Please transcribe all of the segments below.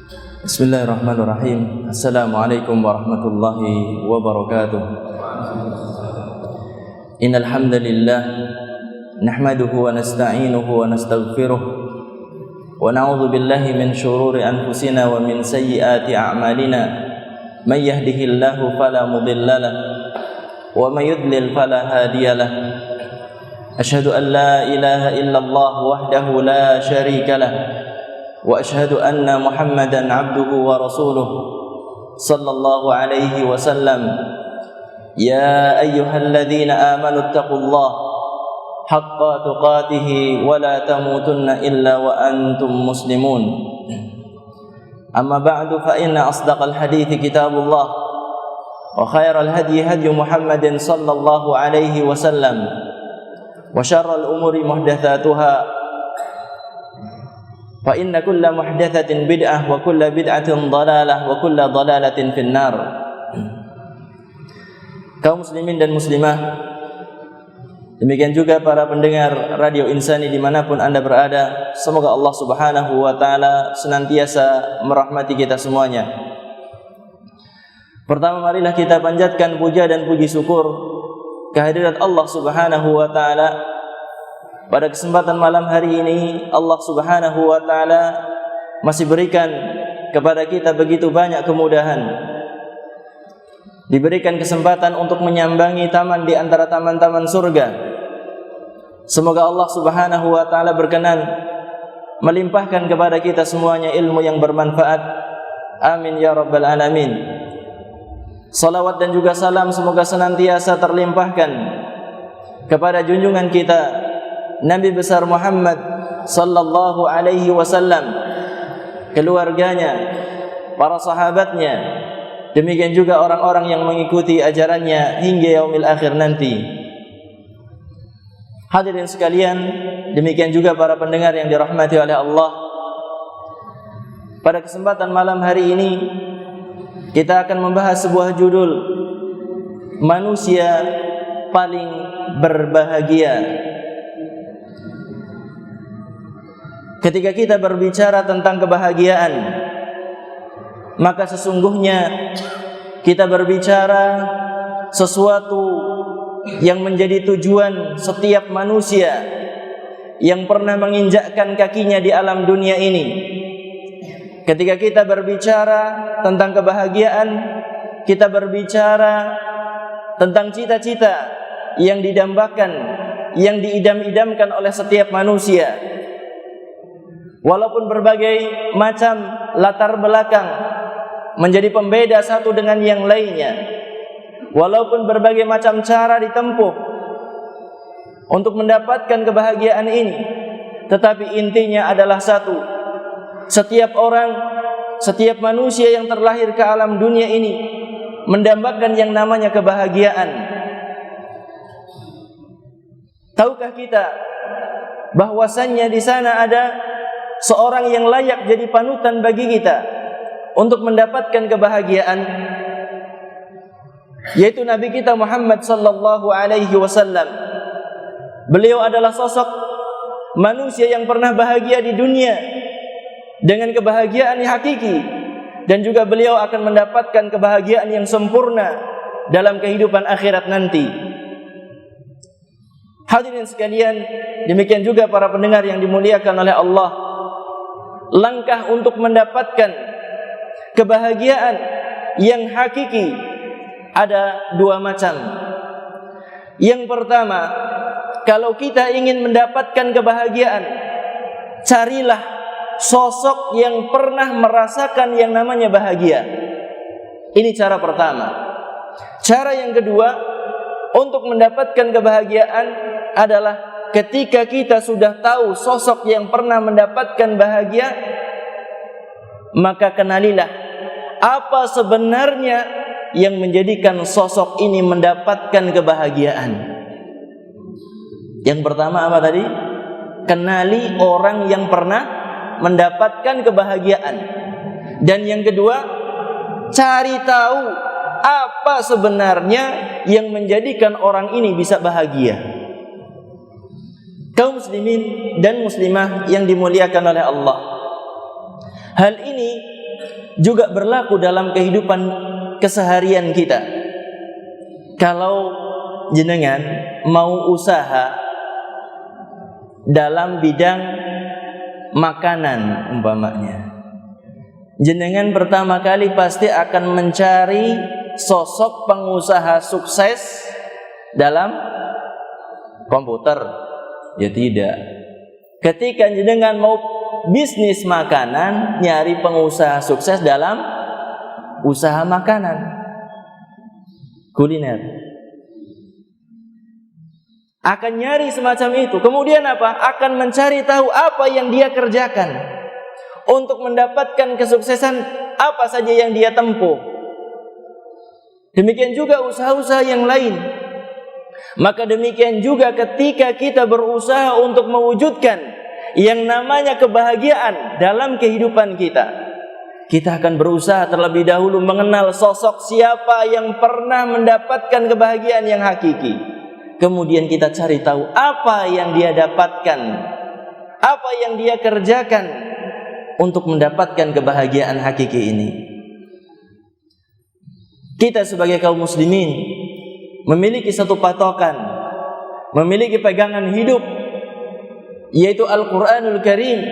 Bismillahirrahmanirrahim. Assalamualaikum warahmatullahi wabarakatuh. Innal hamdalillah nahmaduhu wa nasta'inuhu wa nastaghfiruh wa na'udzu billahi min shururi anfusina wa min sayyiati a'malina. May yahdihillahu fala mudilla lahu wa may yudlil fala hadiya lahu. Asyhadu an la ilaha illallah wahdahu la syarika lahu wa asyhadu anna Muhammadan abduhu wa rasuluh sallallahu alaihi wasallam. Ya ayyuhalladzina amanu taqullaha haqqa tuqatih wa la tamutunna illa wa antum muslimun. Amma ba'du, fa inna asdaqal hadithi kitabullah wa khairal hadyi hadyu Muhammadin sallallahu alaihi wasallam wa syarral umuri muhdatsatuha fa inna kulla muhdatsatin bid'ah wa kulla bid'atin dhalalah wa kulla dhalalatin finnar. Kaum muslimin dan muslimah, demikian juga para pendengar Radio Insani dimanapun Anda berada, semoga Allah subhanahu wa ta'ala senantiasa merahmati kita semuanya. Pertama, marilah kita panjatkan puja dan puji syukur kehadirat Allah subhanahu wa ta'ala. Pada kesempatan malam hari ini Allah subhanahu wa ta'ala masih berikan kepada kita begitu banyak kemudahan. Diberikan kesempatan untuk menyambangi taman di antara taman-taman surga. Semoga Allah subhanahu wa ta'ala berkenan melimpahkan kepada kita semuanya ilmu yang bermanfaat. Amin ya rabbal alamin. Salawat dan juga salam semoga senantiasa terlimpahkan kepada junjungan kita Nabi besar Muhammad sallallahu alaihi wasallam, keluarganya, para sahabatnya, demikian juga orang-orang yang mengikuti ajarannya hingga yaumil akhir nanti. Hadirin sekalian, demikian juga para pendengar yang dirahmati oleh Allah. Pada kesempatan malam hari ini kita akan membahas sebuah judul, manusia paling berbahagia. Ketika kita berbicara tentang kebahagiaan, maka sesungguhnya kita berbicara sesuatu yang menjadi tujuan setiap manusia yang pernah menginjakkan kakinya di alam dunia ini. Ketika kita berbicara tentang kebahagiaan, kita berbicara tentang cita-cita yang didambakan, yang diidam-idamkan oleh setiap manusia. Walaupun berbagai macam latar belakang menjadi pembeda satu dengan yang lainnya, walaupun berbagai macam cara ditempuh untuk mendapatkan kebahagiaan ini, tetapi intinya adalah satu. Setiap orang, setiap manusia yang terlahir ke alam dunia ini mendambakan yang namanya kebahagiaan. Tahukah kita bahwasannya di sana ada seorang yang layak jadi panutan bagi kita untuk mendapatkan kebahagiaan, yaitu Nabi kita Muhammad sallallahu alaihi wasallam. Beliau adalah sosok manusia yang pernah bahagia di dunia dengan kebahagiaan yang hakiki, dan juga beliau akan mendapatkan kebahagiaan yang sempurna dalam kehidupan akhirat nanti. Hadirin sekalian, demikian juga para pendengar yang dimuliakan oleh Allah. Langkah untuk mendapatkan kebahagiaan yang hakiki ada dua macam. Yang pertama, kalau kita ingin mendapatkan kebahagiaan, carilah sosok yang pernah merasakan yang namanya bahagia. Ini cara pertama. Cara yang kedua untuk mendapatkan kebahagiaan adalah ketika kita sudah tahu sosok yang pernah mendapatkan bahagia, maka kenalilah apa sebenarnya yang menjadikan sosok ini mendapatkan kebahagiaan. Yang pertama apa tadi? Kenali orang yang pernah mendapatkan kebahagiaan. Dan yang kedua, cari tahu apa sebenarnya yang menjadikan orang ini bisa bahagia. Kaum muslimin dan muslimah yang dimuliakan oleh Allah, hal ini juga berlaku dalam kehidupan keseharian kita. Kalau jenengan mau usaha dalam bidang makanan umpamanya, jenengan pertama kali pasti akan mencari sosok pengusaha sukses dalam komputer. Ya tidak. Ketika jenengan mau bisnis makanan, nyari pengusaha sukses dalam usaha makanan kuliner, akan nyari semacam itu. Kemudian apa? Akan mencari tahu apa yang dia kerjakan untuk mendapatkan kesuksesan, apa saja yang dia tempuh. Demikian juga usaha-usaha yang lain. Maka demikian juga ketika kita berusaha untuk mewujudkan yang namanya kebahagiaan dalam kehidupan kita, kita akan berusaha terlebih dahulu mengenal sosok siapa yang pernah mendapatkan kebahagiaan yang hakiki. Kemudian kita cari tahu apa yang dia dapatkan, apa yang dia kerjakan untuk mendapatkan kebahagiaan hakiki ini. Kita sebagai kaum muslimin memiliki satu patokan, memiliki pegangan hidup, yaitu Al-Quranul Karim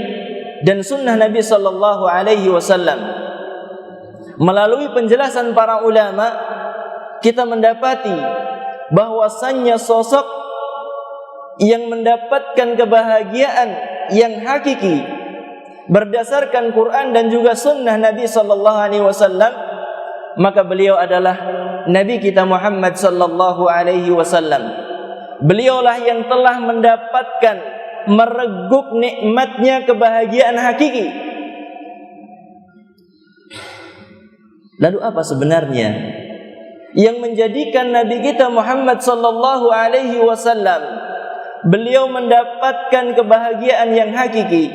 dan sunnah Nabi sallallahu alaihi wasallam. Melalui penjelasan para ulama, kita mendapati bahwasannya sosok yang mendapatkan kebahagiaan yang hakiki berdasarkan Quran dan juga sunnah Nabi sallallahu alaihi wasallam, maka beliau adalah Nabi kita Muhammad sallallahu alaihi wasallam. Beliaulah yang telah mendapatkan mereguk nikmatnya kebahagiaan hakiki. Lalu apa sebenarnya yang menjadikan Nabi kita Muhammad sallallahu alaihi wasallam beliau mendapatkan kebahagiaan yang hakiki?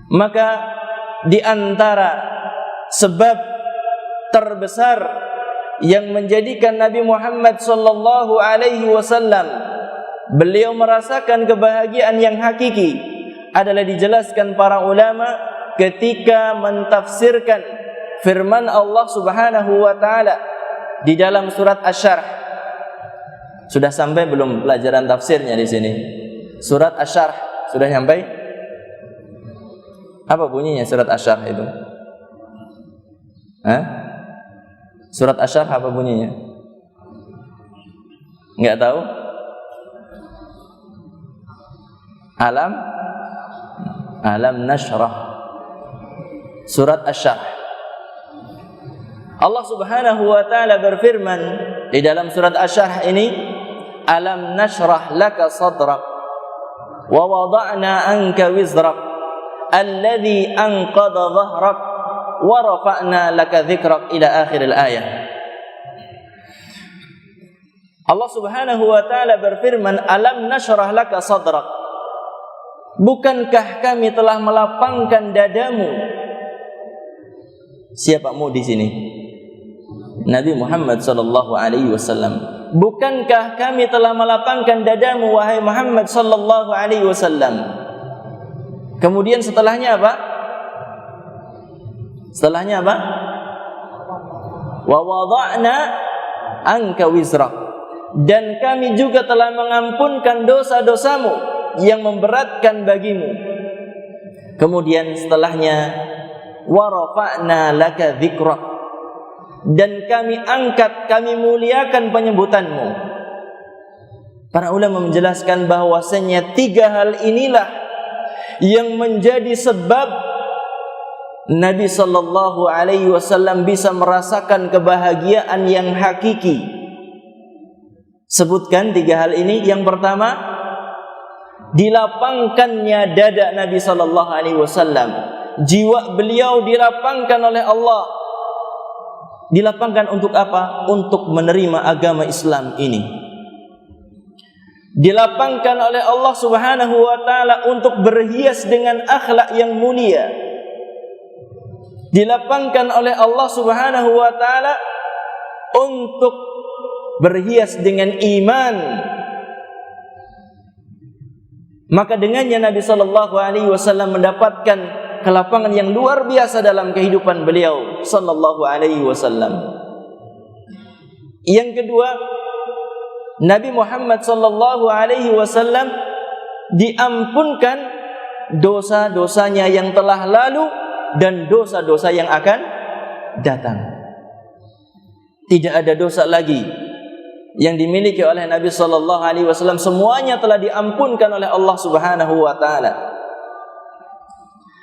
Maka di antara sebab terbesar yang menjadikan Nabi Muhammad sallallahu alaihi wasallam beliau merasakan kebahagiaan yang hakiki adalah dijelaskan para ulama ketika mentafsirkan firman Allah Subhanahu wa taala di dalam surat Asy-Syarh. Sudah sampai belum pelajaran tafsirnya di sini? Surat Asy-Syarh sudah sampai? Apa bunyinya surat Asy-Syarh itu? Surat Asy-Syarh apa bunyinya? Enggak tahu? Alam Nashrah. Surat Asy-Syarh. Allah Subhanahu wa taala berfirman di dalam surat Asy-Syarh ini, Alam nashrah laka sadrak wa wada'na anka wizrak alladhi anqadha dhahrak wa rafa'na laka dhikrak ila akhiril ayah. Allah Subhanahu wa taala berfirman, Alam nashrah laka sadrak. Bukankah kami telah melapangkan dadamu? Siapamu di sini? Nabi Muhammad sallallahu alaihi wasallam. Bukankah kami telah melapangkan dadamu wahai Muhammad sallallahu alaihi wasallam? Kemudian setelahnya apa? Setelahnya apa? Wa wada'na anka wizrak. Dan kami juga telah mengampunkan dosa-dosamu yang memberatkan bagimu. Kemudian setelahnya wa rafa'na laka dzikrak, dan kami angkat, kami muliakan penyebutanmu. Para ulama menjelaskan bahwasanya tiga hal inilah yang menjadi sebab Nabi sallallahu alaihi wasallam bisa merasakan kebahagiaan yang hakiki. Sebutkan tiga hal ini. Yang pertama, dilapangkannya dada Nabi sallallahu alaihi wasallam. Jiwa beliau dilapangkan oleh Allah. Dilapangkan untuk apa? Untuk menerima agama Islam ini. Dilapangkan oleh Allah Subhanahu wa taala untuk berhias dengan akhlak yang mulia. Dilapangkan oleh Allah Subhanahu wa taala untuk berhias dengan iman. Maka dengannya Nabi sallallahu alaihi wasallam mendapatkan kelapangan yang luar biasa dalam kehidupan beliau sallallahu alaihi wasallam. Yang kedua, Nabi Muhammad sallallahu alaihi wasallam diampunkan dosa-dosanya yang telah lalu dan dosa-dosa yang akan datang. Tidak ada dosa lagi yang dimiliki oleh Nabi sallallahu alaihi wasallam, semuanya telah diampunkan oleh Allah Subhanahu wa taala.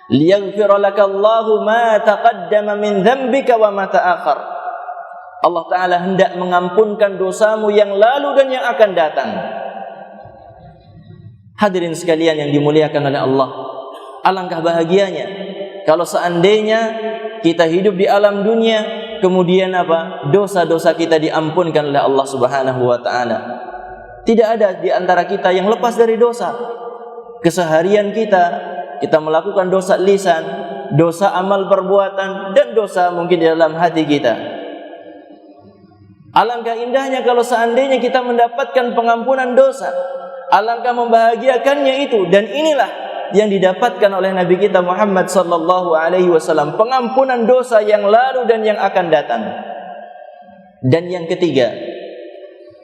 Liyaghfira lakallahu ma taqaddama min dzambika wa ma ta'akhkhar. Allah taala hendak mengampunkan dosamu yang lalu dan yang akan datang. Hadirin sekalian yang dimuliakan oleh Allah, alangkah bahagianya kalau seandainya kita hidup di alam dunia, kemudian dosa-dosa kita diampunkan oleh Allah Subhanahu wa taala. Tidak ada di antara kita yang lepas dari dosa. Keseharian kita melakukan dosa lisan, dosa amal perbuatan, dan dosa mungkin di dalam hati kita. Alangkah indahnya kalau seandainya kita mendapatkan pengampunan dosa. Alangkah membahagiakannya itu, dan inilah yang didapatkan oleh Nabi kita Muhammad sallallahu alaihi wasallam, pengampunan dosa yang lalu dan yang akan datang. Dan yang ketiga,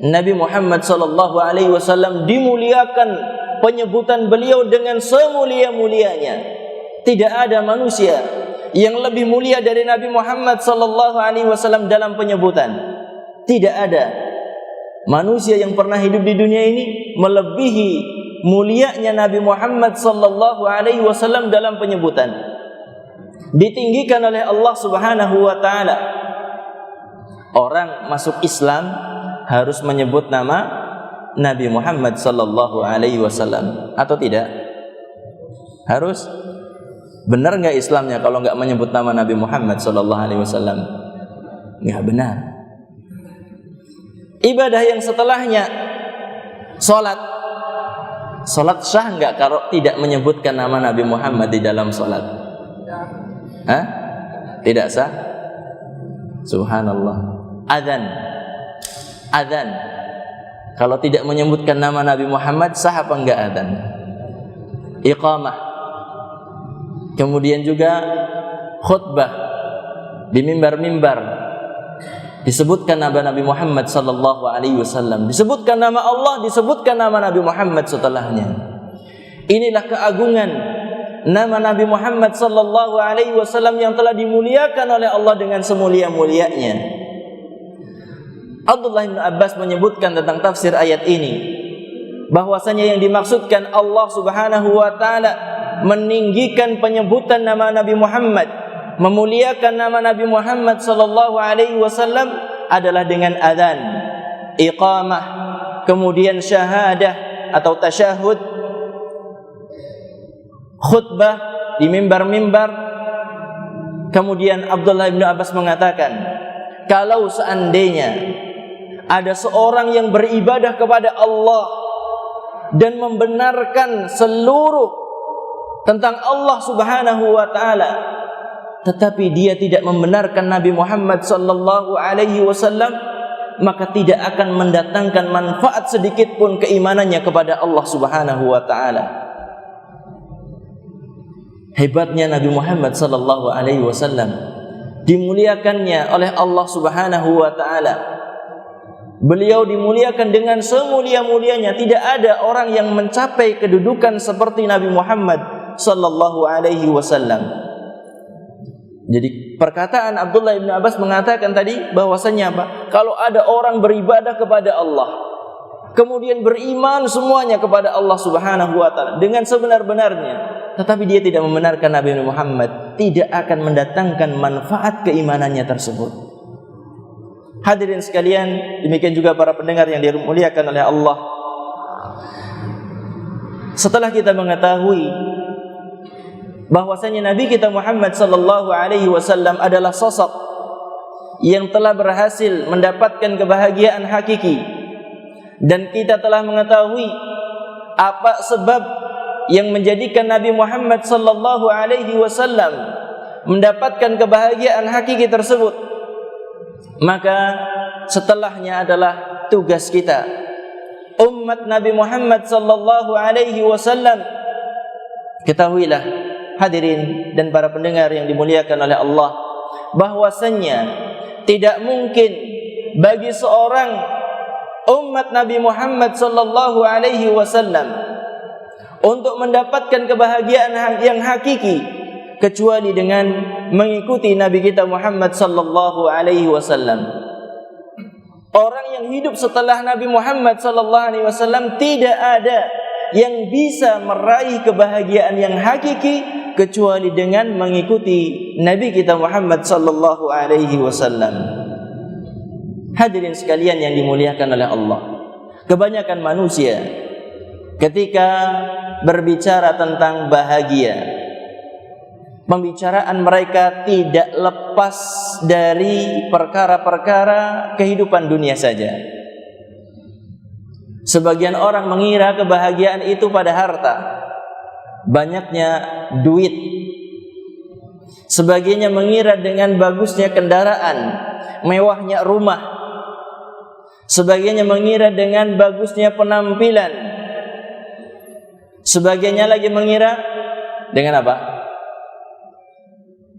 Nabi Muhammad sallallahu alaihi wasallam dimuliakan penyebutan beliau dengan semulia-mulianya. Tidak ada manusia yang lebih mulia dari Nabi Muhammad sallallahu alaihi wasallam dalam penyebutan. Tidak ada manusia yang pernah hidup di dunia ini melebihi mulianya Nabi Muhammad sallallahu alaihi wasallam dalam penyebutan. Ditinggikan oleh Allah Subhanahu wa taala. Orang masuk Islam harus menyebut nama Nabi Muhammad sallallahu alaihi wasallam atau tidak? Harus. Benar enggak Islamnya kalau enggak menyebut nama Nabi Muhammad sallallahu alaihi wasallam? Enggak benar. Ibadah yang setelahnya, salat sah enggak kalau tidak menyebutkan nama Nabi Muhammad di dalam salat? Hah? Tidak sah? Subhanallah. Adzan kalau tidak menyebutkan nama Nabi Muhammad sah apa enggak adzan? Iqamah. Kemudian juga khutbah di mimbar-mimbar disebutkan nama Nabi Muhammad sallallahu alaihi wasallam, disebutkan nama Allah, disebutkan nama Nabi Muhammad setelahnya. Inilah keagungan nama Nabi Muhammad sallallahu alaihi wasallam yang telah dimuliakan oleh Allah dengan semulia-mulianya. Abdullah bin Abbas menyebutkan tentang tafsir ayat ini bahwasanya yang dimaksudkan Allah Subhanahu wa taala meninggikan penyebutan nama Nabi Muhammad, memuliakan nama Nabi Muhammad sallallahu alaihi wasallam adalah dengan adzan, iqamah, kemudian syahadah atau tasyahud, khutbah di mimbar-mimbar. Kemudian Abdullah bin Abbas mengatakan, kalau seandainya ada seorang yang beribadah kepada Allah dan membenarkan seluruh tentang Allah Subhanahu wa taala, tetapi dia tidak membenarkan Nabi Muhammad sallallahu alaihi wasallam, maka tidak akan mendatangkan manfaat sedikit pun keimanannya kepada Allah Subhanahu wa taala. Hebatnya Nabi Muhammad sallallahu alaihi wasallam, dimuliakannya oleh Allah Subhanahu wa taala. Beliau dimuliakan dengan semulia-mulianya. Tidak ada orang yang mencapai kedudukan seperti Nabi Muhammad sallallahu alaihi wasallam. Jadi perkataan Abdullah bin Abbas mengatakan tadi bahwasanya kalau ada orang beribadah kepada Allah, kemudian beriman semuanya kepada Allah Subhanahu wa taala dengan sebenar-benarnya, tetapi dia tidak membenarkan Nabi Muhammad, tidak akan mendatangkan manfaat keimanannya tersebut. Hadirin sekalian, demikian juga para pendengar yang dimuliakan oleh Allah. Setelah kita mengetahui bahwasanya Nabi kita Muhammad sallallahu alaihi wasallam adalah sosok yang telah berhasil mendapatkan kebahagiaan hakiki, dan kita telah mengetahui apa sebab yang menjadikan Nabi Muhammad sallallahu alaihi wasallam mendapatkan kebahagiaan hakiki tersebut, maka setelahnya adalah tugas kita umat Nabi Muhammad sallallahu alaihi wasallam. Ketahuilah hadirin dan para pendengar yang dimuliakan oleh Allah, bahwasannya tidak mungkin bagi seorang umat Nabi Muhammad sallallahu alaihi wasallam untuk mendapatkan kebahagiaan yang hakiki kecuali dengan mengikuti Nabi kita Muhammad sallallahu alaihi wasallam. Orang yang hidup setelah Nabi Muhammad sallallahu alaihi wasallam tidak ada yang bisa meraih kebahagiaan yang hakiki kecuali dengan mengikuti Nabi kita Muhammad sallallahu alaihi wasallam. Hadirin sekalian yang dimuliakan oleh Allah, kebanyakan manusia ketika berbicara tentang bahagia, pembicaraan mereka tidak lepas dari perkara-perkara kehidupan dunia saja. Sebagian orang mengira kebahagiaan itu pada harta, banyaknya duit. Sebagiannya mengira dengan bagusnya kendaraan, mewahnya rumah. Sebagiannya mengira dengan bagusnya penampilan. Sebagiannya lagi mengira dengan apa?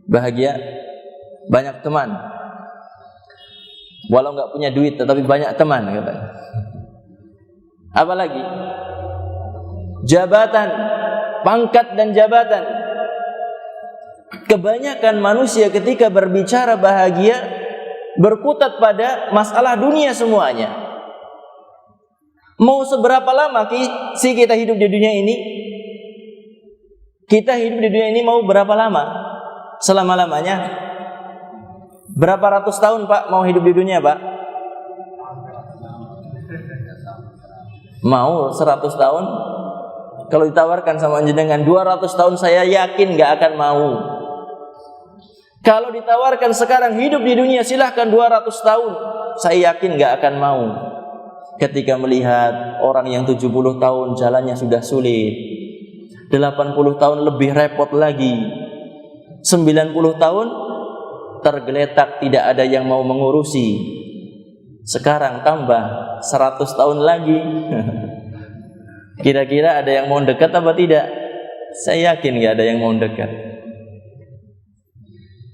Bahagia, banyak teman. Walau enggak punya duit tetapi banyak teman, katanya. Apalagi jabatan, pangkat dan jabatan. Kebanyakan manusia ketika berbicara bahagia berkutat pada masalah dunia semuanya. Mau seberapa lama sih kita hidup di dunia ini? Kita hidup di dunia ini mau berapa lama? Selama-lamanya? Berapa ratus tahun Pak mau hidup di dunia Pak? Mau 100 tahun? Kalau ditawarkan sama jenengan 200 tahun, saya yakin gak akan mau. Kalau ditawarkan sekarang hidup di dunia silahkan 200 tahun, saya yakin gak akan mau. Ketika melihat orang yang 70 tahun jalannya sudah sulit, 80 tahun lebih repot lagi, 90 tahun tergeletak tidak ada yang mau mengurusi. Sekarang tambah 100 tahun lagi. Kira-kira ada yang mau dekat apa tidak? Saya yakin gak ada yang mau dekat.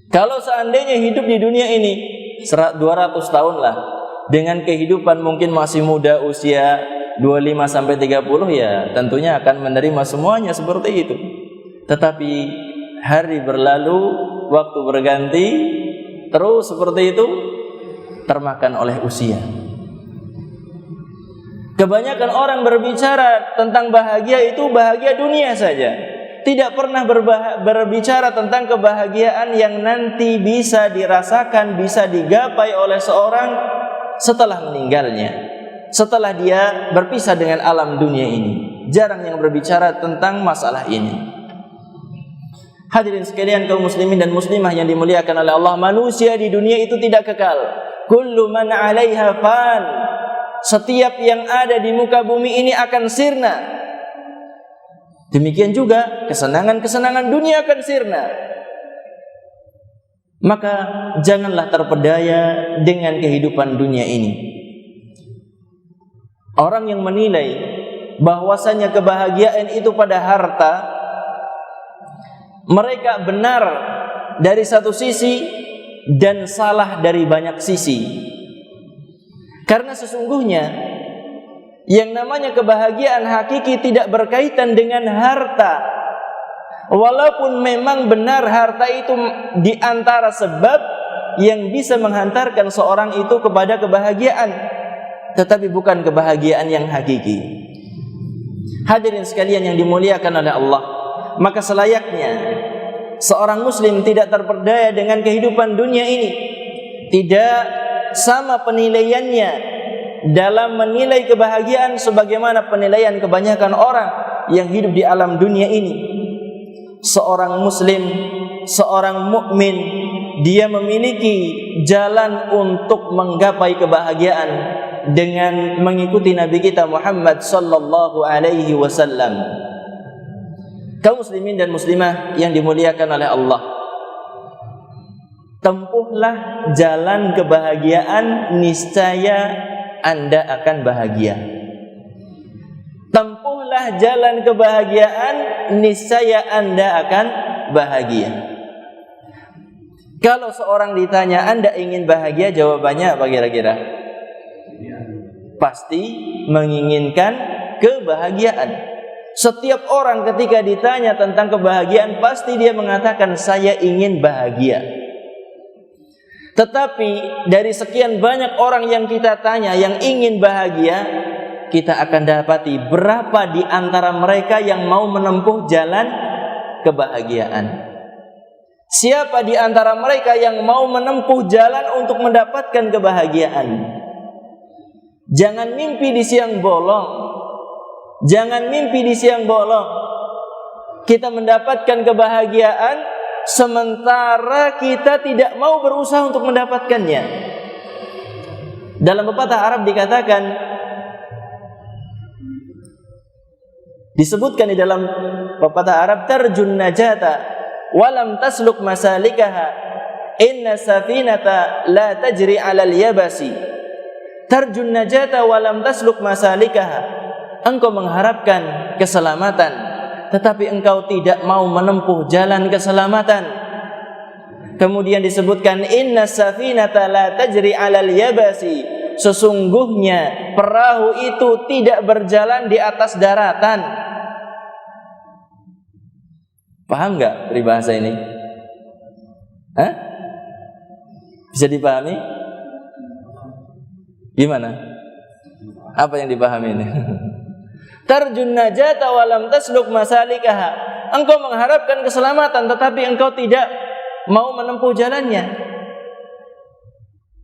Kalau seandainya hidup di dunia ini 200 tahun lah, dengan kehidupan mungkin masih muda, usia 25 sampai 30, ya tentunya akan menerima semuanya seperti itu. Tetapi hari berlalu, waktu berganti, terus seperti itu, termakan oleh usia. Kebanyakan orang berbicara tentang bahagia itu bahagia dunia saja, tidak pernah berbicara tentang kebahagiaan yang nanti bisa dirasakan, bisa digapai oleh seorang setelah meninggalnya, setelah dia berpisah dengan alam dunia ini. Jarang yang berbicara tentang masalah ini. Hadirin sekalian kaum muslimin dan muslimah yang dimuliakan oleh Allah, manusia di dunia itu tidak kekal. Kullu man 'alaiha fan. Setiap yang ada di muka bumi ini akan sirna. Demikian juga kesenangan-kesenangan dunia akan sirna. Maka janganlah terpedaya dengan kehidupan dunia ini. Orang yang menilai bahwasanya kebahagiaan itu pada harta, mereka benar dari satu sisi dan salah dari banyak sisi. Karena sesungguhnya yang namanya kebahagiaan hakiki tidak berkaitan dengan harta. Walaupun memang benar harta itu di antara sebab yang bisa menghantarkan seorang itu kepada kebahagiaan, tetapi bukan kebahagiaan yang hakiki. Hadirin sekalian yang dimuliakan oleh Allah, maka selayaknya seorang muslim tidak terperdaya dengan kehidupan dunia ini. Tidak sama penilaiannya dalam menilai kebahagiaan sebagaimana penilaian kebanyakan orang yang hidup di alam dunia ini. Seorang muslim, seorang mukmin, dia memiliki jalan untuk menggapai kebahagiaan dengan mengikuti Nabi kita Muhammad sallallahu alaihi wasallam. Kaum muslimin dan muslimah yang dimuliakan oleh Allah, tempuhlah jalan kebahagiaan, niscaya Anda akan bahagia. Tempuhlah jalan kebahagiaan, niscaya Anda akan bahagia. Kalau seorang ditanya, Anda ingin bahagia? Jawabannya apa kira-kira? Pasti menginginkan kebahagiaan. Setiap orang ketika ditanya tentang kebahagiaan, pasti dia mengatakan, saya ingin bahagia. Tetapi dari sekian banyak orang yang kita tanya yang ingin bahagia, kita akan dapati berapa di antara mereka yang mau menempuh jalan kebahagiaan. Siapa di antara mereka yang mau menempuh jalan untuk mendapatkan kebahagiaan? Jangan mimpi di siang bolong. Jangan mimpi di siang bolong. Kita mendapatkan kebahagiaan sementara kita tidak mau berusaha untuk mendapatkannya. Dalam pepatah Arab dikatakan, disebutkan di dalam pepatah Arab, tarjun najata walam tasluk masalikaha inna safinata la tajri 'alal yabasi. Tarjun najata walam tasluk masalikaha. Engkau mengharapkan keselamatan, tetapi engkau tidak mau menempuh jalan keselamatan. Kemudian disebutkan, inna safinata la tajri 'alal yabasi. Sesungguhnya perahu itu tidak berjalan di atas daratan. Paham nggak peribahasa ini? Hah? Bisa dipahami? Gimana? Apa yang dipahami ini? Tarjun najata walam tasluk masalikaha. Engkau mengharapkan keselamatan, tetapi engkau tidak mau menempuh jalannya.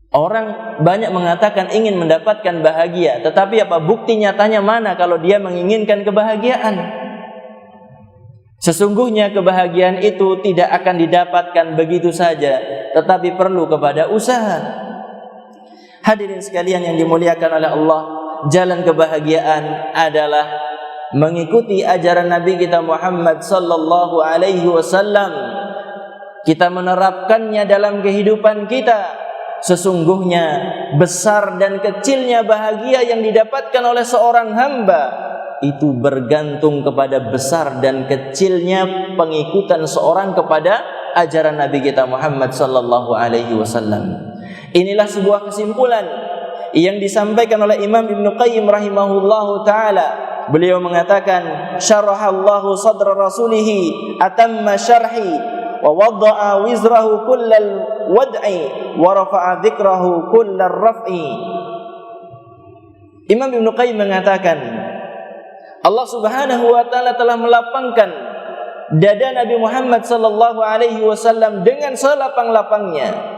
Orang banyak mengatakan ingin mendapatkan bahagia, tetapi apa bukti nyatanya mana kalau dia menginginkan kebahagiaan? Sesungguhnya kebahagiaan itu tidak akan didapatkan begitu saja, tetapi perlu kepada usaha. Hadirin sekalian yang dimuliakan oleh Allah, jalan kebahagiaan adalah mengikuti ajaran Nabi kita Muhammad sallallahu alaihi wasallam. Kita menerapkannya dalam kehidupan kita. Sesungguhnya besar dan kecilnya bahagia yang didapatkan oleh seorang hamba itu bergantung kepada besar dan kecilnya pengikutan seorang kepada ajaran Nabi kita Muhammad sallallahu alaihi wasallam. Inilah sebuah kesimpulan yang disampaikan oleh Imam Ibnu Qayyim rahimahullahu taala. Beliau mengatakan, syarahallahu sadra rasulihi atamma syarhi wa wada'a wizrahu kullal wad'i wa rafa'a dzikrahu kullal raf'i. Imam Ibnu Qayyim mengatakan, Allah Subhanahu wa taala telah melapangkan dada Nabi Muhammad sallallahu alaihi wasallam dengan selapang-lapangnya.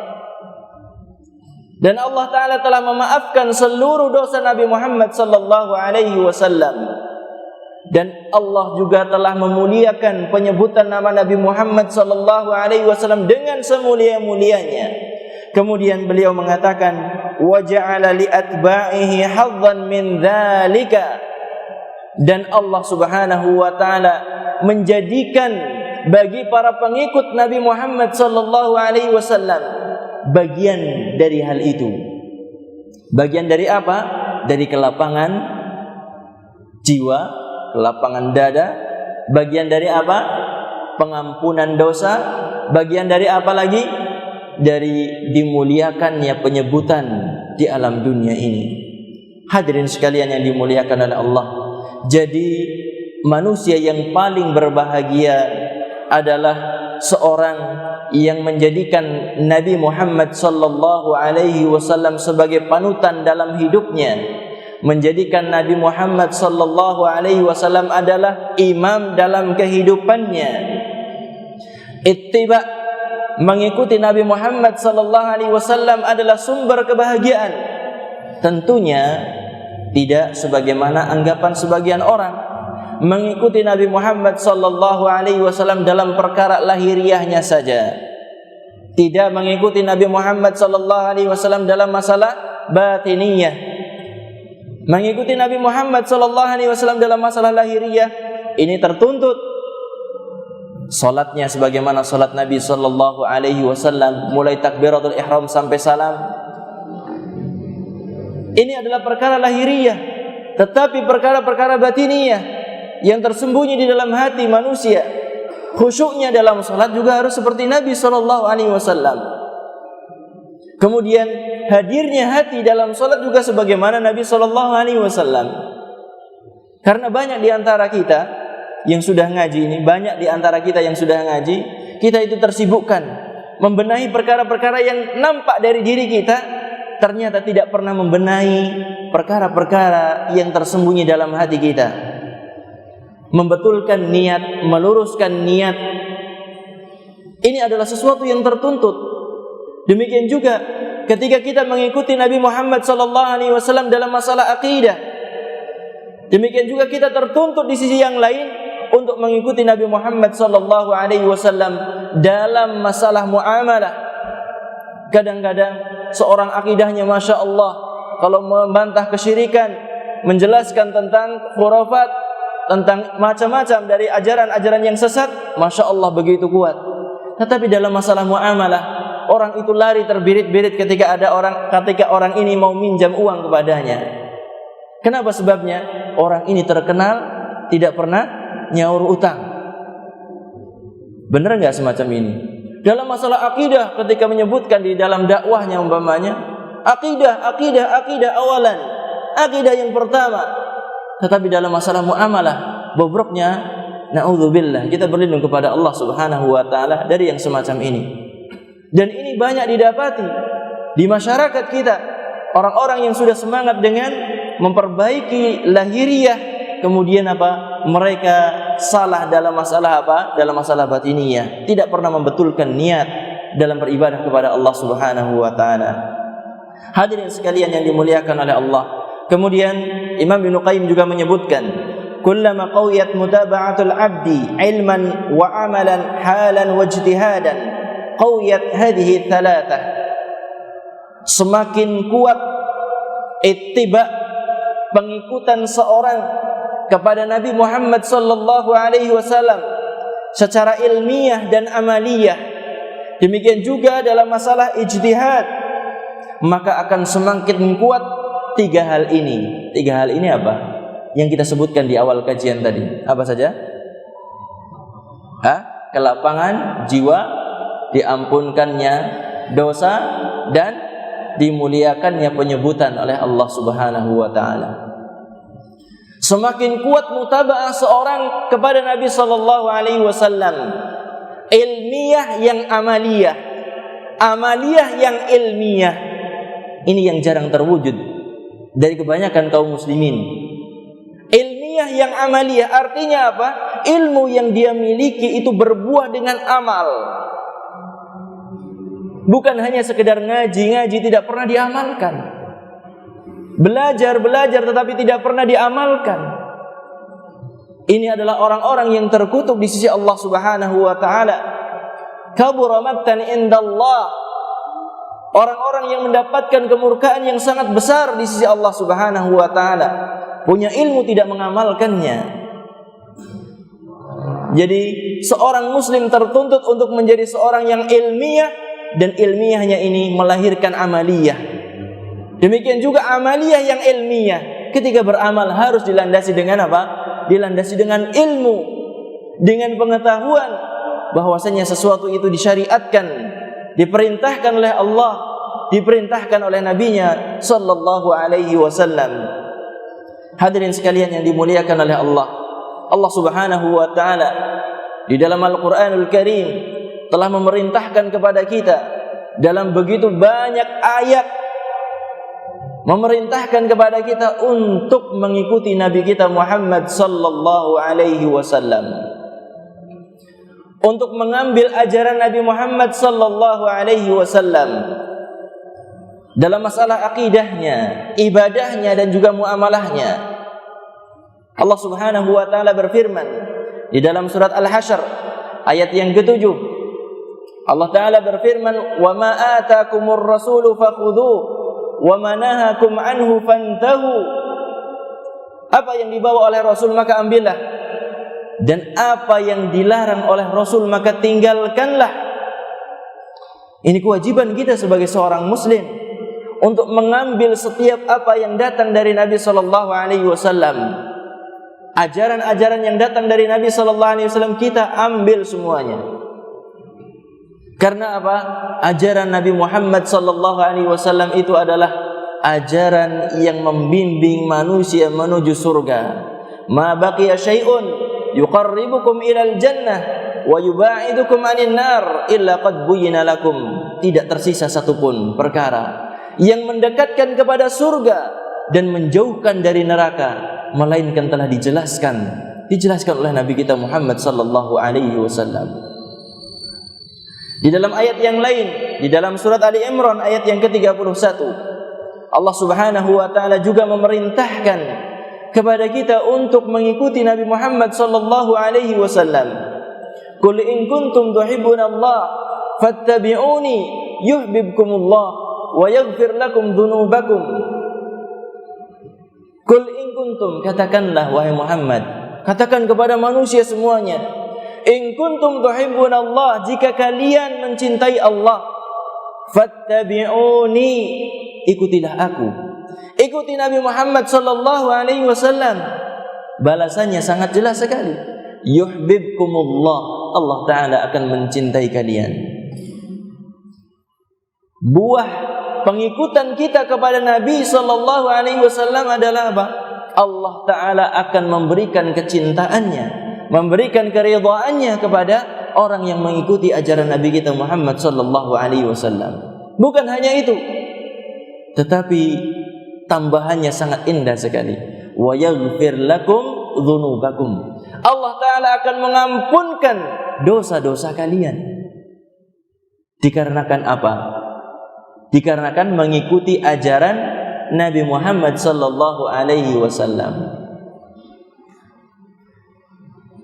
Dan Allah Ta'ala telah memaafkan seluruh dosa Nabi Muhammad sallallahu alaihi wasallam. Dan Allah juga telah memuliakan penyebutan nama Nabi Muhammad sallallahu alaihi wasallam dengan semulia-mulianya. Kemudian beliau mengatakan, wa ja'ala li atba'ihi hadzan min dzalika. Dan Allah Subhanahu wa taala menjadikan bagi para pengikut Nabi Muhammad sallallahu alaihi wasallam bagian dari hal itu. Bagian dari apa? Dari kelapangan jiwa, kelapangan dada. Bagian dari apa? Pengampunan dosa. Bagian dari apa lagi? Dari dimuliakannya penyebutan di alam dunia ini. Hadirin sekalian yang dimuliakan oleh Allah, jadi manusia yang paling berbahagia adalah seorang yang menjadikan Nabi Muhammad sallallahu alaihi wasallam sebagai panutan dalam hidupnya, menjadikan Nabi Muhammad sallallahu alaihi wasallam adalah imam dalam kehidupannya. Ittiba, mengikuti Nabi Muhammad sallallahu alaihi wasallam adalah sumber kebahagiaan. Tentunya tidak sebagaimana anggapan sebagian orang. Mengikuti Nabi Muhammad sallallahu alaihi wasallam dalam perkara lahiriahnya saja. Tidak mengikuti Nabi Muhammad sallallahu alaihi wasallam dalam masalah batiniyah. Mengikuti Nabi Muhammad sallallahu alaihi wasallam dalam masalah lahiriah ini tertuntut salatnya sebagaimana salat Nabi sallallahu alaihi wasallam mulai takbiratul ihram sampai salam. Ini adalah perkara lahiriah, tetapi perkara-perkara batiniyah yang tersembunyi di dalam hati manusia, khusyuknya dalam salat juga harus seperti Nabi sallallahu alaihi wasallam. Kemudian hadirnya hati dalam salat juga sebagaimana Nabi sallallahu alaihi wasallam. Karena banyak di antara kita yang sudah ngaji ini, banyak di antara kita yang sudah ngaji, kita itu tersibukkan membenahi perkara-perkara yang nampak dari diri kita, ternyata tidak pernah membenahi perkara-perkara yang tersembunyi dalam hati kita. Membetulkan niat, meluruskan niat, ini adalah sesuatu yang tertuntut. Demikian juga ketika kita mengikuti Nabi Muhammad SAW dalam masalah akidah, demikian juga kita tertuntut di sisi yang lain untuk mengikuti Nabi Muhammad SAW dalam masalah muamalah. Kadang-kadang seorang akidahnya Masya Allah, kalau membantah kesyirikan, menjelaskan tentang khurafat, tentang macam-macam dari ajaran-ajaran yang sesat, Masya Allah begitu kuat. Tetapi dalam masalah muamalah, orang itu lari terbirit-birit ketika orang ini mau minjam uang kepadanya. Kenapa sebabnya? Orang ini terkenal tidak pernah nyaur utang. Benar enggak semacam ini? Dalam masalah akidah, ketika menyebutkan di dalam dakwahnya umpamanya, akidah awalan, akidah yang pertama. Tetapi dalam masalah muamalah, bobroknya, na'udzubillah, kita berlindung kepada Allah Subhanahu wa taala dari yang semacam ini. Dan ini banyak didapati di masyarakat kita, orang-orang yang sudah semangat dengan memperbaiki lahiriah, kemudian apa? Mereka salah dalam masalah apa? Dalam masalah batiniyah, tidak pernah membetulkan niat dalam beribadah kepada Allah Subhanahu wa taala. Hadirin sekalian yang dimuliakan oleh Allah. Kemudian Imam Ibnu Qayyim juga menyebutkan, kullama qawiyat mutaba'atul 'abdi 'ilman wa 'amalan halan wa ijtihadan qawiyat hadhihi thalathah. Semakin kuat ittiba, pengikutan seorang kepada Nabi Muhammad sallallahu alaihi wasallam secara ilmiah dan amaliyah, demikian juga dalam masalah ijtihad, maka akan semakin kuat tiga hal ini. Tiga hal ini apa? Yang kita sebutkan di awal kajian tadi. Apa saja? Kelapangan jiwa, diampunkannya dosa, dan dimuliakannya penyebutan oleh Allah Subhanahu wa taala. Semakin kuat mutaba'ah seorang kepada Nabi sallallahu alaihi wasallam, ilmiah yang amaliyah, amaliyah yang ilmiah. Ini yang jarang terwujud dari kebanyakan kaum muslimin. Ilmiah yang amaliyah artinya apa? Ilmu yang dia miliki itu berbuah dengan amal. Bukan hanya sekedar ngaji tidak pernah diamalkan. Belajar tetapi tidak pernah diamalkan. Ini adalah orang-orang yang terkutuk di sisi Allah Subhanahu wa taala. Kabura maqtan indallah. Orang-orang yang mendapatkan kemurkaan yang sangat besar di sisi Allah Subhanahu wa taala, punya ilmu tidak mengamalkannya. Jadi seorang muslim tertuntut untuk menjadi seorang yang ilmiah, dan ilmiahnya ini melahirkan amaliyah. Demikian juga amaliyah yang ilmiah, ketika beramal harus dilandasi dengan apa? Dilandasi dengan ilmu, dengan pengetahuan bahwasanya sesuatu itu disyariatkan, diperintahkan oleh Allah, diperintahkan oleh Nabi-Nya sallallahu alaihi wasallam. Hadirin sekalian yang dimuliakan oleh Allah, Allah Subhanahu wa taala di dalam Al-Qur'anul Karim telah memerintahkan kepada kita dalam begitu banyak ayat, memerintahkan kepada kita untuk mengikuti Nabi kita Muhammad sallallahu alaihi wasallam, untuk mengambil ajaran Nabi Muhammad sallallahu alaihi wasallam dalam masalah akidahnya, ibadahnya, dan juga muamalahnya. Allah Subhanahu wa taala berfirman di dalam surat Al-Hasyr ayat yang ke-7. Allah taala berfirman, "Wa ma ataakumur rasulu fakhudhuhu wa ma nahakum anhu fantahu." Apa yang dibawa oleh Rasul maka ambillah, dan apa yang dilarang oleh Rasul maka tinggalkanlah. Ini kewajiban kita sebagai seorang muslim untuk mengambil setiap apa yang datang dari Nabi sallallahu alaihi wasallam. Ajaran-ajaran yang datang dari Nabi sallallahu alaihi wasallam kita ambil semuanya. Karena apa? Ajaran Nabi Muhammad sallallahu alaihi wasallam itu adalah ajaran yang membimbing manusia menuju surga. Ma baqiya syai'un yuqarribukum ilal jannah wa yubaidukum 'anil nar illa qad buyyina lakum. Tidak tersisa satupun perkara yang mendekatkan kepada surga dan menjauhkan dari neraka, melainkan telah dijelaskan oleh Nabi kita Muhammad sallallahu alaihi wasallam. Di dalam ayat yang lain, di dalam surat Ali Imran ayat yang ke-31, Allah Subhanahu wa taala juga memerintahkan kepada kita untuk mengikuti Nabi Muhammad sallallahu alaihi wasallam. Qul in kuntum tuhibbunallah fattabi'uni yuhibbukumullah wa yaghfir lakum dzunubakum. Qul in kuntum, katakanlah wahai Muhammad, katakan kepada manusia semuanya, in kuntum tuhibbunallah, jika kalian mencintai Allah, fattabi'uni, ikutilah aku. Ikuti Nabi Muhammad sallallahu alaihi wasallam. Balasannya sangat jelas sekali. Yuhibbukumullah, Allah taala akan mencintai kalian. Buah pengikutan kita kepada Nabi sallallahu alaihi wasallam adalah apa? Allah taala akan memberikan kecintaannya, memberikan keridhaannya kepada orang yang mengikuti ajaran Nabi kita Muhammad sallallahu alaihi wasallam. Bukan hanya itu, tetapi tambahannya sangat indah sekali. Wa yaghfir lakum dzunubakum. Allah taala akan mengampunkan dosa-dosa kalian. Dikarenakan apa? Dikarenakan mengikuti ajaran Nabi Muhammad sallallahu alaihi wasallam.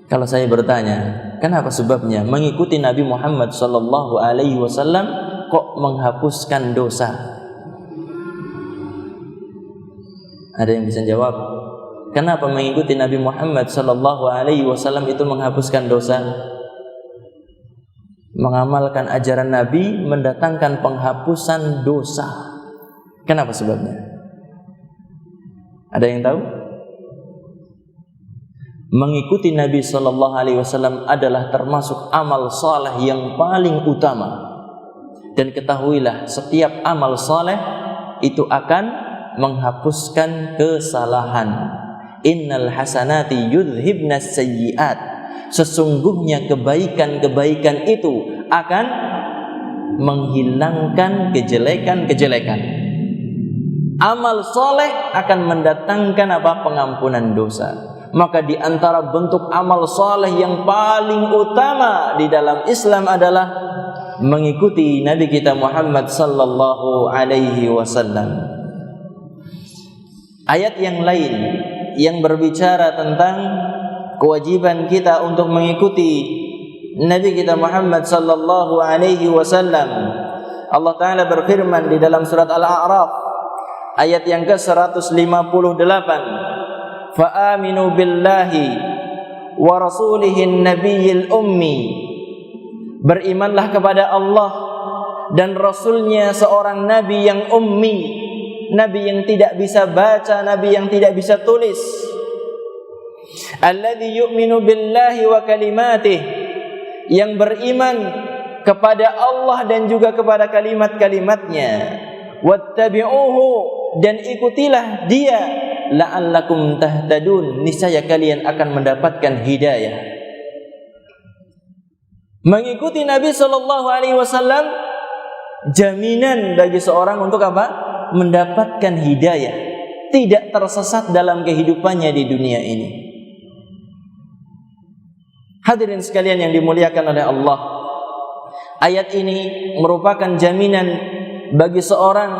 Kalau saya bertanya, kenapa sebabnya mengikuti Nabi Muhammad sallallahu alaihi wasallam kok menghapuskan dosa? Ada yang bisa jawab? Kenapa mengikuti Nabi Muhammad sallallahu alaihi wasallam itu menghapuskan dosa? Mengamalkan ajaran Nabi mendatangkan penghapusan dosa. Kenapa sebabnya? Ada yang tahu? Mengikuti Nabi sallallahu alaihi wasallam adalah termasuk amal saleh yang paling utama. Dan ketahuilah, setiap amal saleh itu akan menghapuskan kesalahan. Innal hasanati yudhibnas sayyiat. Sesungguhnya kebaikan-kebaikan itu akan menghilangkan kejelekan-kejelekan. Amal soleh akan mendatangkan apa? Pengampunan dosa. Maka di antara bentuk amal soleh yang paling utama di dalam Islam adalah mengikuti Nabi kita Muhammad sallallahu alaihi wasallam. Ayat yang lain yang berbicara tentang kewajiban kita untuk mengikuti Nabi kita Muhammad sallallahu alaihi wasallam. Allah taala berfirman di dalam surat Al-A'raf ayat yang ke-158, "Fa aminu billahi wa rasulihin nabiyil ummi." Berimanlah kepada Allah dan rasulnya seorang nabi yang ummi, nabi yang tidak bisa baca, nabi yang tidak bisa tulis. Alladzi yu'minu billahi wa kalimatih, yang beriman kepada Allah dan juga kepada kalimat-kalimatnya. Wattabi'uhu, dan ikutilah dia, la'allakum tahtadun, niscaya kalian akan mendapatkan hidayah. Mengikuti Nabi sallallahu alaihi wasallam jaminan bagi seorang untuk apa? Mendapatkan hidayah, tidak tersesat dalam kehidupannya di dunia ini. Hadirin sekalian yang dimuliakan oleh Allah, ayat ini merupakan jaminan bagi seorang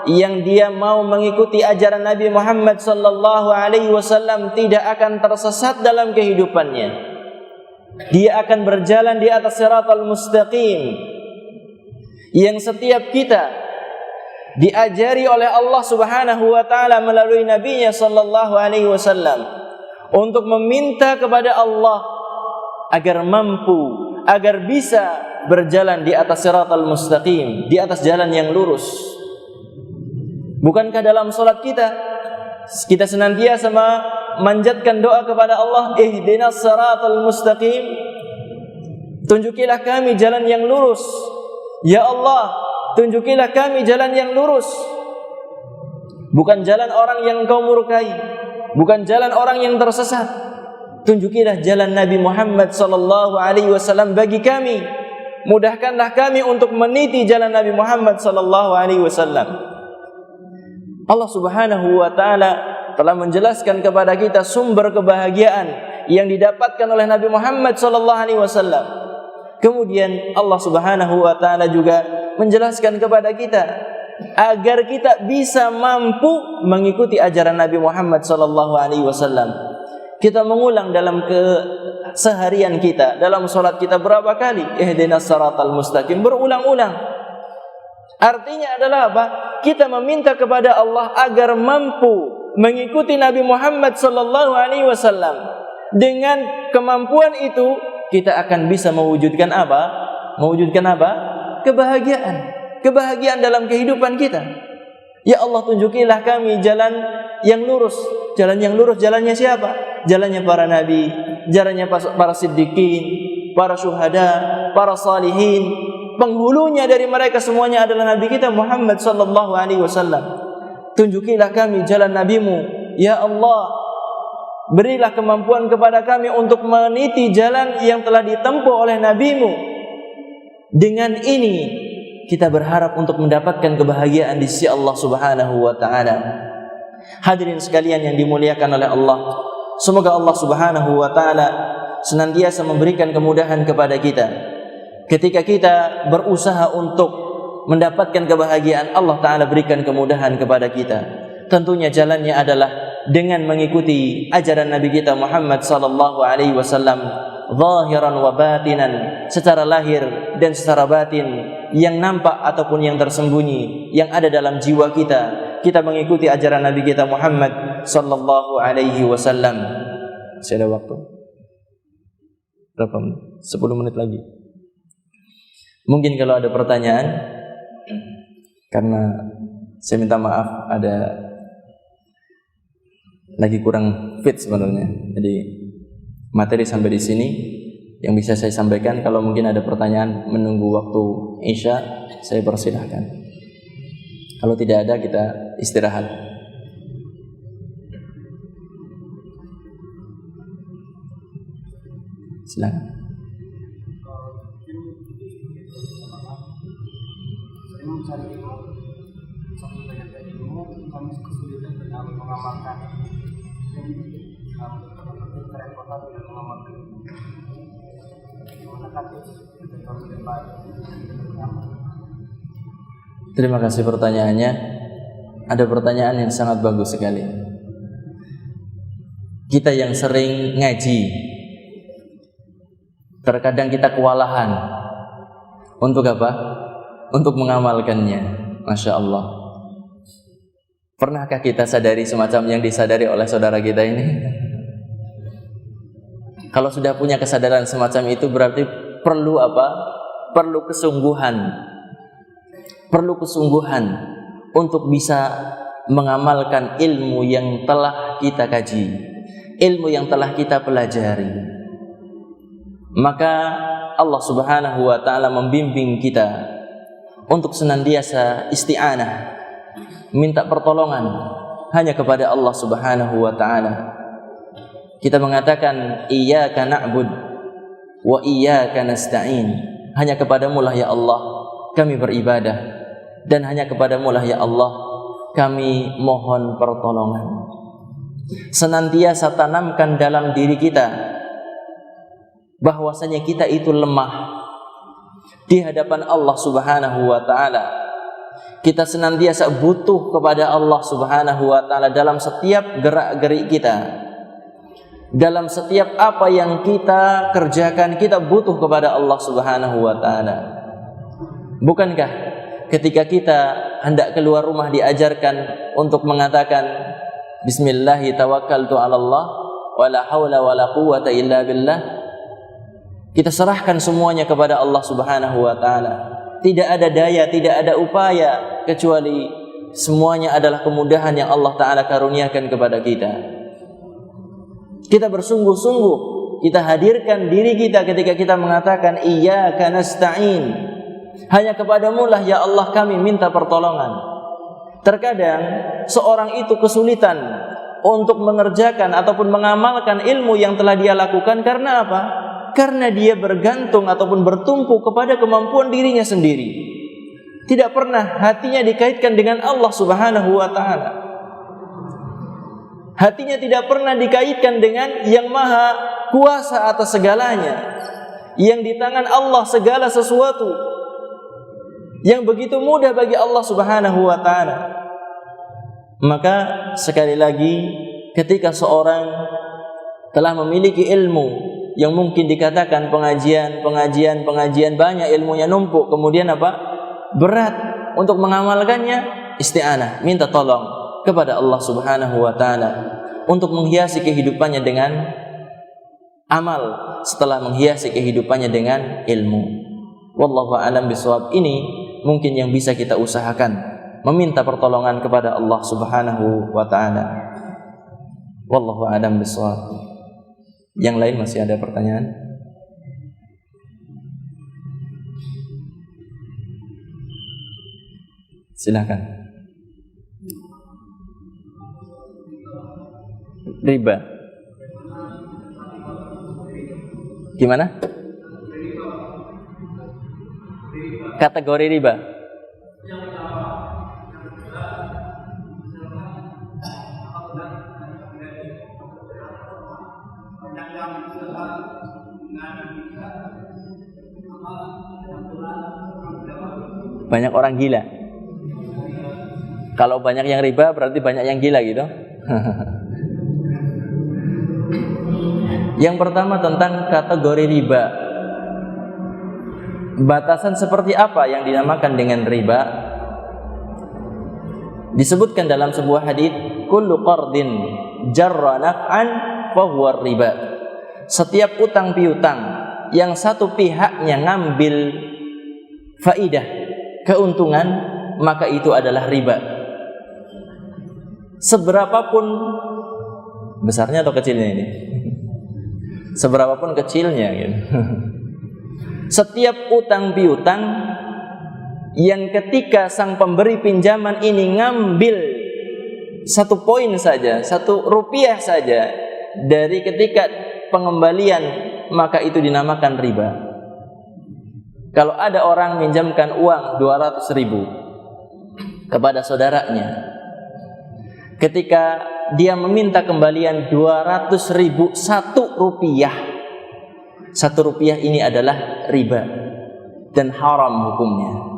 yang dia mau mengikuti ajaran Nabi Muhammad sallallahu alaihi wasallam tidak akan tersesat dalam kehidupannya. Dia akan berjalan di atas siratal mustaqim yang setiap kita diajari oleh Allah Subhanahu wa taala melalui nabinya sallallahu alaihi wasallam untuk meminta kepada Allah agar mampu, agar bisa berjalan di atas siratal mustaqim, di atas jalan yang lurus. Bukankah dalam salat kita senantiasa memanjatkan doa kepada Allah, ihdinas siratal mustaqim, tunjukilah kami jalan yang lurus. Ya Allah, tunjukilah kami jalan yang lurus. Bukan jalan orang yang Engkau murkai, bukan jalan orang yang tersesat. Tunjukilah jalan Nabi Muhammad sallallahu alaihi wasallam bagi kami. Mudahkanlah kami untuk meniti jalan Nabi Muhammad sallallahu alaihi wasallam. Allah Subhanahu wa taala telah menjelaskan kepada kita sumber kebahagiaan yang didapatkan oleh Nabi Muhammad sallallahu alaihi wasallam. Kemudian Allah Subhanahu wa taala juga menjelaskan kepada kita agar kita bisa mampu mengikuti ajaran Nabi Muhammad sallallahu alaihi wasallam. Kita mengulang dalam keseharian kita, dalam salat kita berapa kali ihdinas siratal mustaqim, berulang-ulang. Artinya adalah apa? Kita meminta kepada Allah agar mampu mengikuti Nabi Muhammad sallallahu alaihi wasallam. Dengan kemampuan itu kita akan bisa mewujudkan apa? Mewujudkan apa? Kebahagiaan. Kebahagiaan dalam kehidupan kita. Ya Allah, tunjukilah kami jalan yang lurus. Jalan yang lurus, jalannya siapa? Jalannya para nabi, jalannya para siddiqin, para syuhada, para salihin. Penghulunya dari mereka semuanya adalah Nabi kita Muhammad sallallahu alaihi wasallam. Tunjukilah kami jalan nabimu. Ya Allah, berilah kemampuan kepada kami untuk meniti jalan yang telah ditempuh oleh nabimu. Dengan ini kita berharap untuk mendapatkan kebahagiaan di sisi Allah Subhanahu wa taala. Hadirin sekalian yang dimuliakan oleh Allah, semoga Allah Subhanahu wa taala senantiasa memberikan kemudahan kepada kita. Ketika kita berusaha untuk mendapatkan kebahagiaan, Allah taala berikan kemudahan kepada kita. Tentunya jalannya adalah dengan mengikuti ajaran Nabi kita Muhammad sallallahu alaihi wasallam, zahiran wa batinan, secara lahir dan secara batin, yang nampak ataupun yang tersembunyi, yang ada dalam jiwa kita. Kita mengikuti ajaran Nabi kita Muhammad sallallahu alaihi wasallam. Masih ada waktu? Berapa menit? 10 menit lagi. Mungkin kalau ada pertanyaan, karena saya minta maaf ada lagi kurang fit sebenarnya. Jadi materi sampai di sini yang bisa saya sampaikan. Kalau mungkin ada pertanyaan menunggu waktu Isya, saya persilahkan. Kalau tidak ada, kita istirahat. Silakan. Terima kasih pertanyaannya. Ada pertanyaan yang sangat bagus sekali. Kita yang sering ngaji, terkadang kita kewalahan. Untuk apa? Untuk mengamalkannya. Masya Allah. Pernahkah kita sadari semacam yang disadari oleh saudara kita ini? Kalau sudah punya kesadaran semacam itu, berarti perlu apa? Perlu kesungguhan. Perlu kesungguhan untuk bisa mengamalkan ilmu yang telah kita kaji, ilmu yang telah kita pelajari. Maka Allah Subhanahu wa taala membimbing kita untuk senantiasa isti'anah, minta pertolongan hanya kepada Allah Subhanahu wa taala. Kita mengatakan iyyaka na'bud wa iyyaka nasta'in. Hanya kepadamu lah ya Allah kami beribadah, dan hanya kepadamu lah ya Allah kami mohon pertolongan. Senantiasa tanamkan dalam diri kita bahwasanya kita itu lemah di hadapan Allah Subhanahu wa taala. Kita senantiasa butuh kepada Allah Subhanahu wa taala dalam setiap gerak-gerik kita. Dalam setiap apa yang kita kerjakan, kita butuh kepada Allah Subhanahu wa taala. Bukankah ketika kita hendak keluar rumah diajarkan untuk mengatakan bismillahi tawakkaltu 'ala Allah wa la haula wa la quwwata illa billah? Kita serahkan semuanya kepada Allah Subhanahu wa taala. Tidak ada daya, tidak ada upaya, kecuali semuanya adalah kemudahan yang Allah taala karuniakan kepada kita. Kita bersungguh-sungguh, kita hadirkan diri kita ketika kita mengatakan iyyaka nasta'in. Hanya kepadamu lah ya Allah kami minta pertolongan. Terkadang seorang itu kesulitan untuk mengerjakan ataupun mengamalkan ilmu yang telah dia lakukan karena apa? Karena dia bergantung ataupun bertumpu kepada kemampuan dirinya sendiri. Tidak pernah hatinya dikaitkan dengan Allah Subhanahu wa taala. Hatinya tidak pernah dikaitkan dengan yang maha kuasa atas segalanya, yang di tangan Allah segala sesuatu, yang begitu mudah bagi Allah Subhanahu wa ta'ala. Maka sekali lagi, ketika seorang telah memiliki ilmu yang mungkin dikatakan pengajian banyak, ilmunya numpuk, kemudian apa? Berat untuk mengamalkannya, isti'anah, minta tolong kepada Allah Subhanahu wa ta'ala untuk menghiasi kehidupannya dengan amal setelah menghiasi kehidupannya dengan ilmu. Wallahu a'lam bishawab. Ini mungkin yang bisa kita usahakan, meminta pertolongan kepada Allah Subhanahu wa ta'ala. Wallahu a'lam bishawab. Yang lain masih ada pertanyaan? Silakan. Riba. Gimana? Kategori riba. Banyak orang gila. Kalau banyak yang riba berarti banyak yang gila gitu. Yang pertama tentang kategori riba. Batasan seperti apa yang dinamakan dengan riba? Disebutkan dalam sebuah hadis, kullu qardin jarra naf'an fa huwa riba. Setiap utang piutang yang satu pihaknya ngambil faidah, keuntungan, maka itu adalah riba. Seberapapun besarnya atau kecilnya ini? Seberapapun kecilnya gitu. Setiap utang piutang yang ketika sang pemberi pinjaman ini ngambil 1 poin saja, 1 rupiah saja dari ketika pengembalian, maka itu dinamakan riba. Kalau ada orang minjamkan uang 200.000 kepada saudaranya, ketika dia meminta kembalian 200.000 1 rupiah, 1 rupiah ini adalah riba dan haram hukumnya.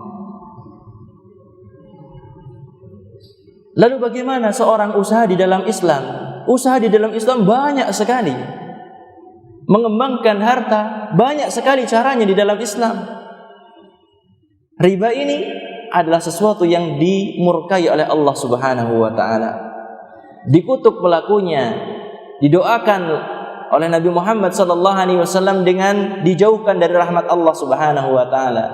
Lalu bagaimana seorang usaha di dalam Islam? Usaha di dalam Islam banyak sekali. Mengembangkan harta banyak sekali caranya di dalam Islam. Riba ini adalah sesuatu yang dimurkai oleh Allah Subhanahu wa ta'ala. Dikutuk pelakunya, didoakan oleh Nabi Muhammad sallallahu alaihi wasallam dengan dijauhkan dari rahmat Allah Subhanahu wa taala.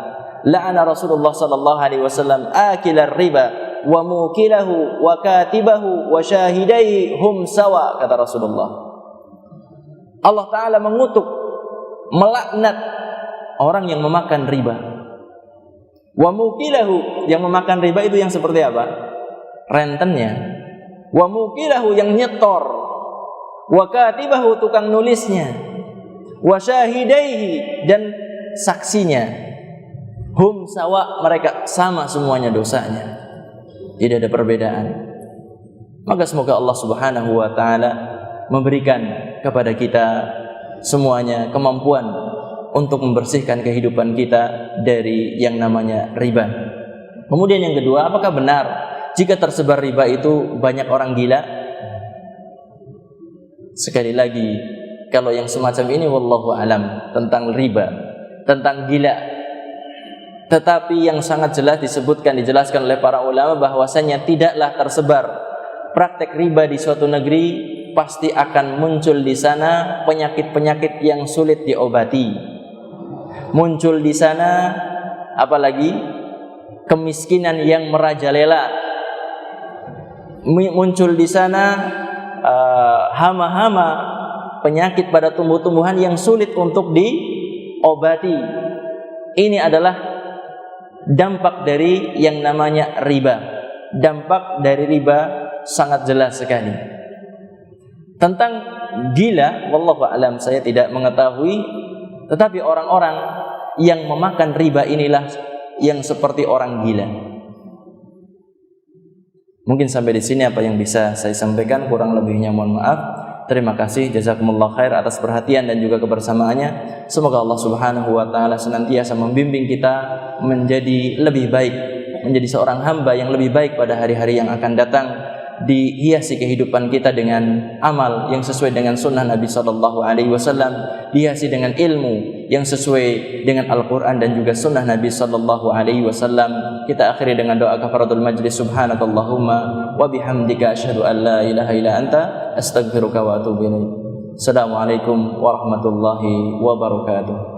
La'ana Rasulullah sallallahu alaihi wasallam akilar riba wa mukilahu wa katibahu wa syahidaihi hum sawa, kata Rasulullah. Allah taala mengutuk, melaknat orang yang memakan riba. Wa mukilahu, yang memakan riba itu yang seperti apa? Rentennya. Wa mukilahu, yang nyetor. Wa katibahu, tukang nulisnya. Wa syahidaihi, dan saksinya. Hum sawa, mereka sama semuanya dosanya. Tidak ada perbedaan. Maka semoga Allah Subhanahu wa ta'ala memberikan kepada kita semuanya kemampuan untuk membersihkan kehidupan kita dari yang namanya riba. Kemudian yang kedua, apakah benar jika tersebar riba itu banyak orang gila? Sekali lagi, kalau yang semacam ini wallahu alam tentang riba, tentang gila. Tetapi yang sangat jelas dijelaskan oleh para ulama bahwasanya tidaklah tersebar praktek riba di suatu negeri, pasti akan muncul di sana penyakit-penyakit yang sulit diobati. Muncul di sana apalagi kemiskinan yang merajalela. Muncul di sana hama-hama penyakit pada tumbuh-tumbuhan yang sulit untuk diobati. Ini adalah dampak dari yang namanya riba. Dampak dari riba sangat jelas sekali. Tentang gila, wallahu a'lam, saya tidak mengetahui, tetapi orang-orang yang memakan riba inilah yang seperti orang gila. Mungkin sampai di sini apa yang bisa saya sampaikan, kurang lebihnya mohon maaf. Terima kasih, jazakumullah khair atas perhatian dan juga kebersamaannya. Semoga Allah Subhanahu wa taala senantiasa membimbing kita menjadi lebih baik, menjadi seorang hamba yang lebih baik pada hari-hari yang akan datang. Dihiasi kehidupan kita dengan amal yang sesuai dengan sunnah Nabi sallallahu alaihi wasallam, dihiasi dengan ilmu yang sesuai dengan Al-Qur'an dan juga sunnah Nabi sallallahu alaihi wasallam. Kita akhiri dengan doa kafaratul majlis. Subhanakallahumma wa bihamdika asyhadu an la ilaha illa anta astaghfiruka wa atubu ilaik. Assalamualaikum warahmatullahi wabarakatuh.